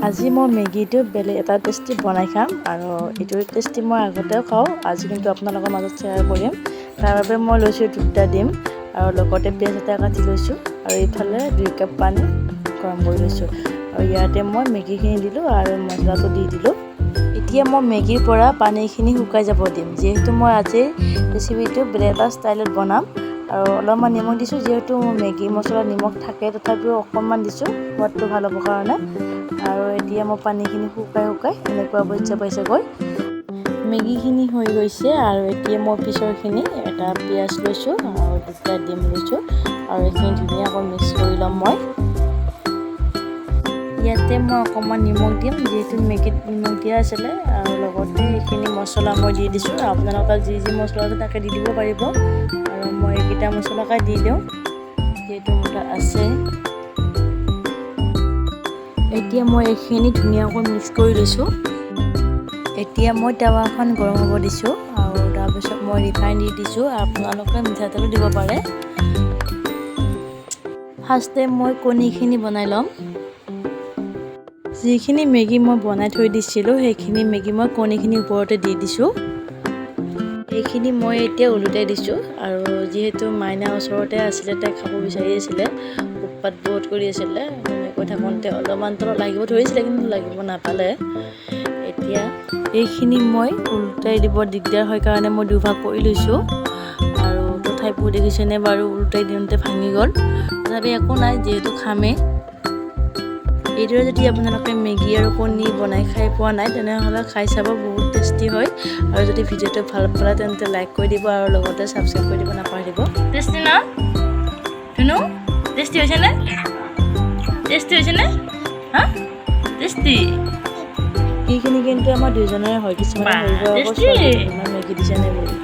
আজি মই মেগীটো বেলেগ এটা টেষ্টি বনাই খাম আৰু এইটো টেষ্টি মই আগতেও খাওঁ আজি কিন্তু আপোনালোকৰ মাজত শ্বেয়াৰ কৰিম তাৰ বাবে মই লৈছোঁ 2টা ডিম আৰু লগতে পিঁয়াজ এটা কাটি লৈছোঁ আৰু ইফালে 2 কাপ পানী গৰম কৰি লৈছোঁ আৰু ইয়াতে মই মেগীখিনি দিলোঁ আৰু মছলাটো দি দিলোঁ এতিয়া মই মেগীৰ পৰা পানীখিনি শুকাই যাব দিম যিহেতু মই আজি ৰেচিপিটো বেলেগ এটা ষ্টাইলত বনাম আৰু অলপমান নিমখ দিছোঁ যিহেতু মেগী মছলা নিমখ থাকে তথাপিও অকণমান দিছোঁ সোৱাদটো ভাল হ'বৰ কাৰণে আৰু এতিয়া মই পানীখিনি শুকাই এনেকুৱা অৱস্থা পাইছেগৈ মেগীখিনি হৈ গৈছে আৰু এতিয়া মই পিছৰখিনি এটা পিঁয়াজ লৈছোঁ আৰু 2টা ডিম লৈছোঁ আৰু এইখিনি ধুনীয়াকৈ মিক্স কৰি ল'ম মই ইয়াতে মই অকণমান নিমখ দিম যিহেতু মেগীত নিমখ দিয়া আছিলে আৰু লগতে এইখিনি মছলা মই দি দিছোঁ আপোনালোকে যি মছলা আছে তাকে দি দিব পাৰিব আৰু মই এইকেইটা মছলাকে দি দিওঁ যিহেতু মোৰ তাত আছে এতিয়া মই এইখিনি ধুনীয়াকৈ মিক্স কৰি লৈছোঁ এতিয়া মই টাৱাখন গৰম হ'ব দিছোঁ আৰু তাৰপিছত মই ৰিফাইন দি দিছোঁ আপোনালোকে মিঠাতেলো দিব পাৰে ফাৰ্ষ্টে মই কণীখিনি বনাই ল'ম যিখিনি মেগী মই বনাই থৈ দিছিলোঁ সেইখিনি মেগী মই কণীখিনিৰ ওপৰতে দি দিছোঁ এইখিনি মই এতিয়া ওলোটাই দিছোঁ আৰু যিহেতু মাইনা ওচৰতে আছিলে তাই খাব বিচাৰি আছিলে উৎপাত বহুত কৰি আছিলে কৈ থাকোঁতে অলপমান তলত লাগিব ধৰিছিলে কিন্তু লাগিব নাপালে এতিয়া এইখিনি মই ওলোটাই দিব দিগদাৰ হয় কাৰণে মই দুভাগ কৰি লৈছোঁ আৰু তথাপিও দেখিছেনে বাৰু ওলোটাই দিওঁতে ভাঙি গ'ল তথাপি একো নাই যিহেতু খামেই এইদৰে যদি আপোনালোকে মেগী আৰু কণী বনাই খাই পোৱা নাই তেনেহ'লে খাই চাব বহুত টেষ্টি হয় আৰু যদি ভিডিঅ'টো ভাল পালে তেন্তে লাইক কৰি দিব আৰু লগতে ছাবস্ক্ৰাইব কৰি দিব নাপাহৰিব টেষ্টি ন ধুনু টেষ্টি হৈছেনে হা টেষ্টি সেইখিনি কিন্তু আমাৰ দুইজনৰে হয় কিছুমানে ভাবিব আকৌ মেগী দিছেনে বুলি